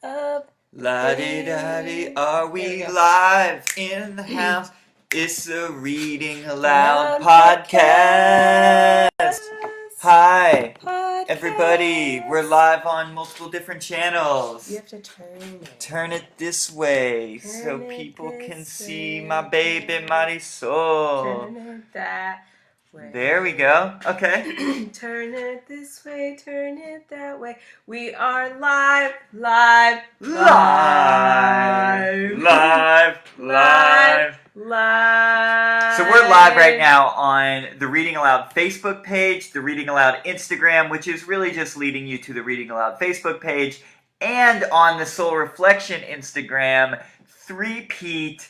up. La-di-da-di, are we There we go. live in the house? It's a Reading Aloud Loud podcast. Hi, podcast. everybody. We're live on multiple different channels. You have to turn it. Turn it this way Turn so it people this can see way. my baby Marisol. Turn it that way. There we go. Okay. Turn it this way, turn it that way. We are live, live, live, Live. live. So we're live right now on the Reading Aloud Facebook page, the Reading Aloud Instagram, which is really just leading you to the Reading Aloud Facebook page, and on the Soul Reflection Instagram, Three-Peat.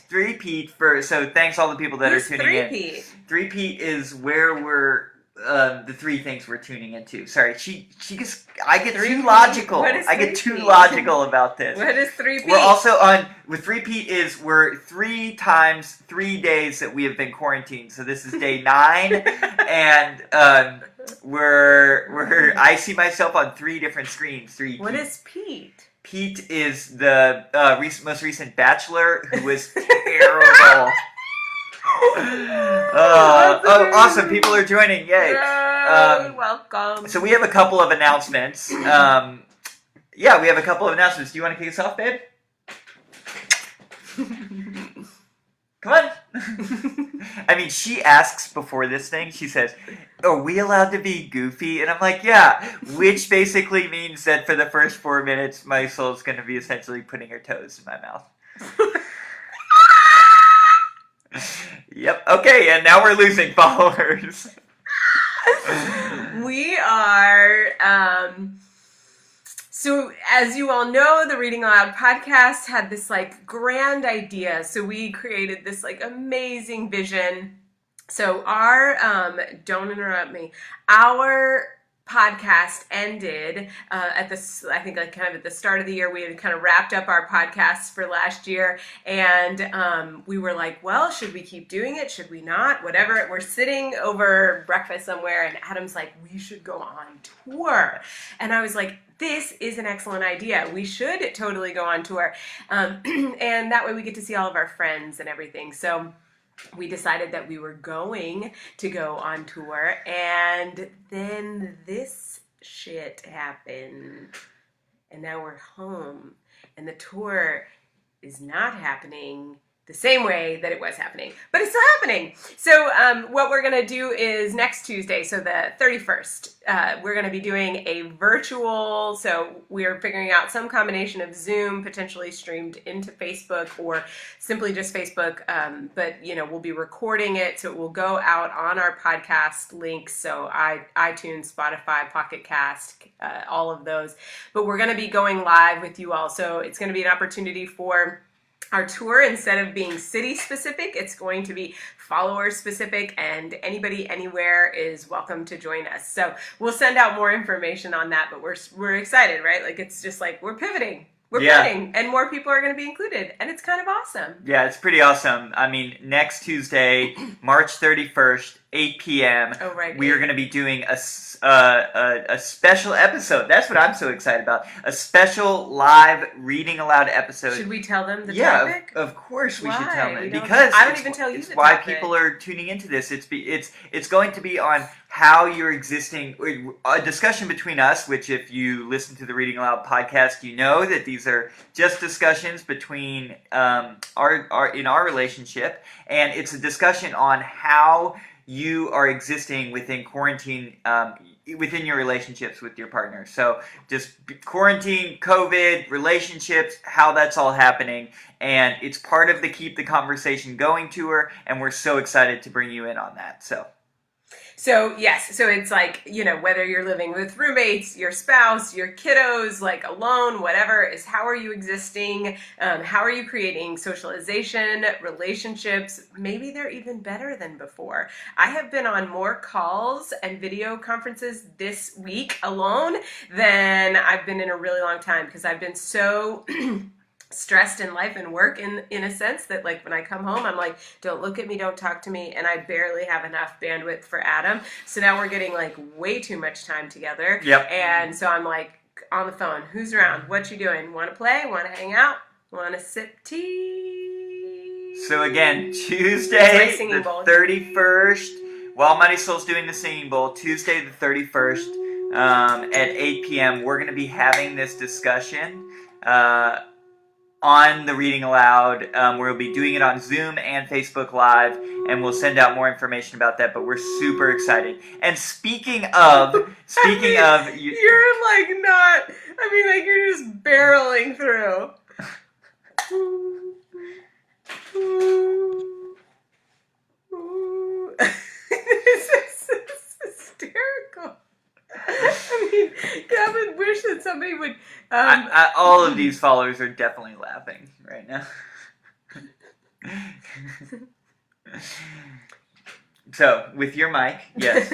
Three-Peat so thanks all the people that Who's are tuning in. Three-Peat? Three-Peat is where we're the three things we're tuning into. Sorry, I get too logical. I get too logical about this. What is Three-Peat? We're also with Three-Peat we're 3 times 3 days that we have been quarantined. So this is day 9, and I see myself on 3 different screens. Three. What is Pete? Pete is the most recent bachelor who was terrible. Awesome! People are joining. Yay! Welcome. So we have a couple of announcements. We have a couple of announcements. Do you want to kick us off, babe? Come on. I mean, she asks before this thing. She says, "Are we allowed to be goofy?" And I'm like, "Yeah," which basically means that for the first 4 minutes, my soul's going to be essentially putting her toes in my mouth. Yep. Okay, and now we're losing followers. We are, so as you all know, the Reading Aloud podcast had this grand idea. So we created this amazing vision. So don't interrupt me, our podcast ended at this, I think kind of at the start of the year. We had kind of wrapped up our podcasts for last year, and we were like, well, should we keep doing it? Should we not? Whatever. We're sitting over breakfast somewhere, and Adam's like, we should go on tour. And I was like, this is an excellent idea. We should totally go on tour. And that way we get to see all of our friends and everything. So we decided that we were going to go on tour, and then this shit happened, and now we're home, and the tour is not happening the same way that it was happening, but it's still happening. So what we're going to do is next Tuesday, so the 31st, we're going to be doing a virtual, so we're figuring out some combination of Zoom, potentially streamed into Facebook or simply just Facebook, but we'll be recording it, so it will go out on our podcast links, so iTunes, Spotify, Pocket Cast, all of those, but we're going to be going live with you all, so it's going to be an opportunity for our tour. Instead of being city specific, it's going to be follower specific, and anybody anywhere is welcome to join us. So we'll send out more information on that, but we're excited, right? It's just we're pivoting. We're pivoting, and more people are going to be included, and it's kind of awesome. Yeah, it's pretty awesome. I mean, next Tuesday, March 31st, 8 p.m., we are going to be doing a special episode. That's what I'm so excited about. A special live Reading Aloud episode. Should we tell them the topic? Yeah, of course we should tell them. Because I don't even tell you the topic. Why people are tuning into this. It's going to be on how you're existing, a discussion between us, which if you listen to the Reading Aloud podcast, you know that these are just discussions between our relationship, and it's a discussion on how you are existing within quarantine, within your relationships with your partner. So just quarantine, COVID, relationships, how that's all happening. And it's part of the Keep the Conversation Going tour, and we're so excited to bring you in on that. So yes, so it's whether you're living with roommates, your spouse, your kiddos, alone, whatever, is how are you existing? How are you creating socialization, relationships? Maybe they're even better than before. I have been on more calls and video conferences this week alone than I've been in a really long time, because I've been so stressed in life and work in a sense that when I come home, I'm like, don't look at me, don't talk to me, and I barely have enough bandwidth for Adam. So now we're getting way too much time together. Yep. And so I'm like, on the phone. Who's around? What you doing? Want to play? Want to hang out? Want to sip tea? So again, Tuesday the 31st, while Marisol's doing the singing bowl, Tuesday the 31st at 8 p.m., we're going to be having this discussion on the Reading Aloud. We'll be doing it on Zoom and Facebook Live, and we'll send out more information about that, but we're super excited. And speaking of, you're like not, I mean, like you're just barreling through. This is hysterical. I mean, I would wish that somebody would. All of these followers are definitely laughing right now. So, with your mic, yes.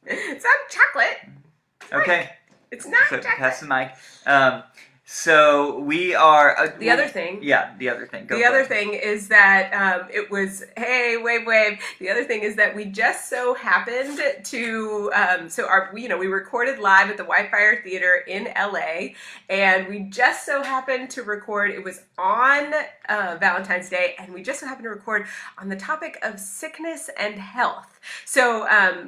It's not chocolate. Okay. It's not So, chocolate. pass the mic. So we are... the other thing. Yeah, the other thing. The other thing is that it was, hey, wave, wave. The other thing is that we just so happened to, we recorded live at the Whitefire Theater in LA, and we just so happened to record, it was on Valentine's Day, and we just so happened to record on the topic of sickness and health. So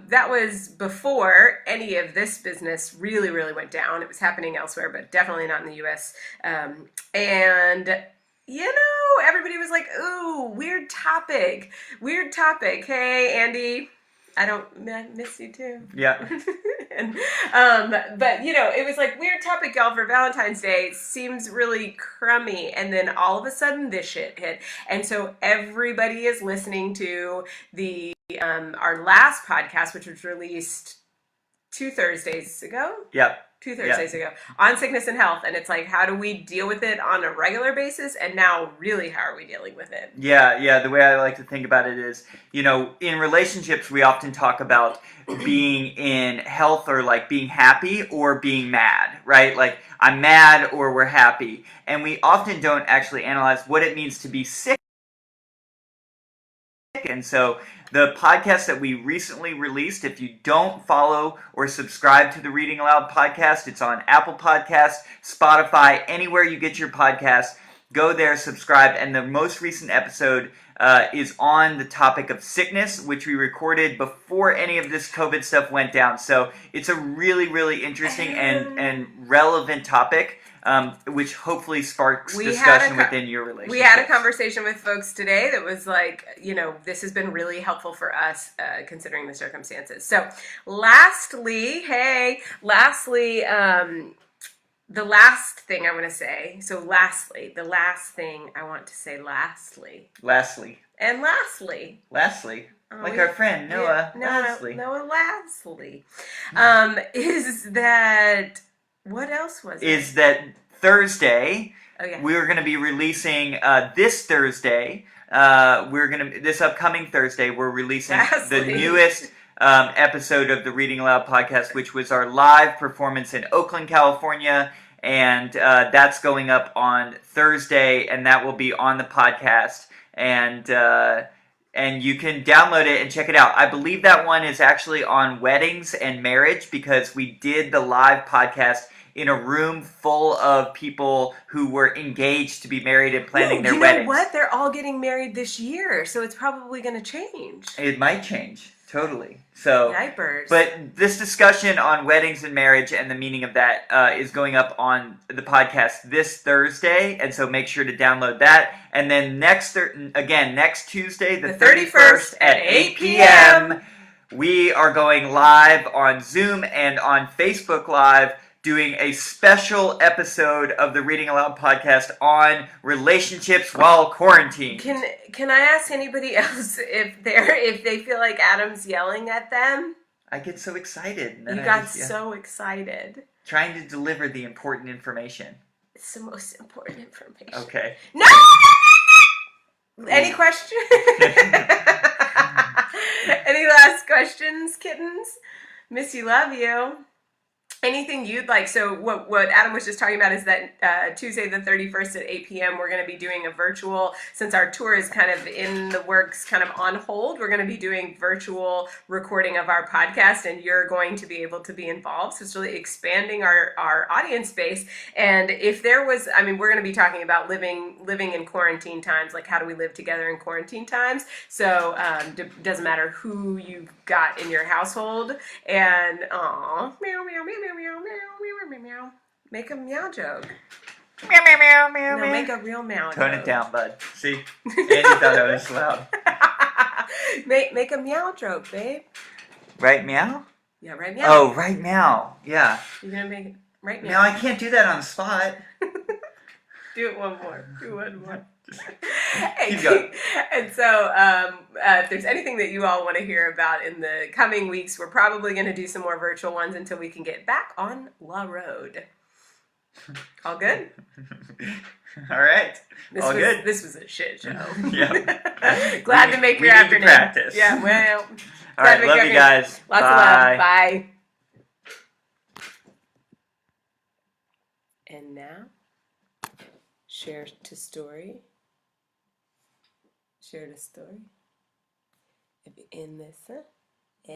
that was before any of this business really, really went down. It was happening elsewhere, but definitely not in the U.S. And everybody was like, ooh, weird topic. Hey, Andy, I miss you too. Yeah. And, but it was like weird topic, y'all, for Valentine's Day. It seems really crummy. And then all of a sudden this shit hit. And so everybody is listening to our last podcast, which was released 2 Thursdays ago. Yep. 2 Thursdays ago on sickness and health, and it's like, how do we deal with it on a regular basis, and now really how are we dealing with it? Yeah, the way I like to think about it is, in relationships we often talk about being in health, or like being happy or being mad, right? Like I'm mad or we're happy, and we often don't actually analyze what it means to be sick. And so the podcast that we recently released, if you don't follow or subscribe to the Reading Aloud podcast, it's on Apple Podcasts, Spotify, anywhere you get your podcasts. Go there, subscribe, and the most recent episode is on the topic of sickness, which we recorded before any of this COVID stuff went down. So it's a really, really interesting and relevant topic. Which hopefully sparks discussion within your relationship. We had a conversation with folks today that was like, this has been really helpful for us considering the circumstances. So lastly, the last thing I want to say. So lastly. And lastly. Like our friend Noah. Noah Lastly. Is that... What else was it? Is that Thursday, Okay. we're going to be releasing this Thursday, this upcoming Thursday, we're releasing the newest episode of the Reading Aloud podcast, which was our live performance in Oakland, California, and that's going up on Thursday, and that will be on the podcast, and you can download it and check it out. I believe that one is actually on weddings and marriage, because we did the live podcast in a room full of people who were engaged to be married and planning their weddings. You know what? They're all getting married this year, so it's probably going to change. It might change, totally. So, diapers. But this discussion on weddings and marriage and the meaning of that is going up on the podcast this Thursday, and so make sure to download that. And then next Tuesday, the 31st at 8 p.m., we are going live on Zoom and on Facebook Live, doing a special episode of the Reading Aloud podcast on relationships while quarantined. Can I ask anybody else if they feel like Adam's yelling at them? I get so excited. You got so excited. Trying to deliver the important information. It's the most important information. Okay. No! Any questions? Any last questions, kittens? Miss you, love you. anything you'd like. So what Adam was just talking about is that Tuesday the 31st at 8 p.m. we're going to be doing a virtual, since our tour is kind of in the works, kind of on hold, we're going to be doing virtual recording of our podcast, and you're going to be able to be involved. So it's really expanding our audience base. And if there was, I mean, we're going to be talking about living in quarantine times, like how do we live together in quarantine times. So doesn't matter who you got in your household. And meow meow meow meow meow meow meow meow meow. Make a meow joke. Meow meow meow meow. No, make a real meow Tone joke. it down, bud. See, Andy thought I was loud. make a meow joke, babe. Right meow? Yeah, right meow. Oh, right meow. Yeah. You're gonna make it right meow. Now I can't do that on the spot. Do it one more. Do one more. Keep going. And so, if there's anything that you all want to hear about in the coming weeks, we're probably going to do some more virtual ones until we can get back on La Road. All good? All right. All good. This was a shit show. Yeah. Glad to make we your need afternoon. To practice. Yeah, well. All right. Love you guys. Lots Bye. of love. Bye. And now, share to story. Share the story. If you in this,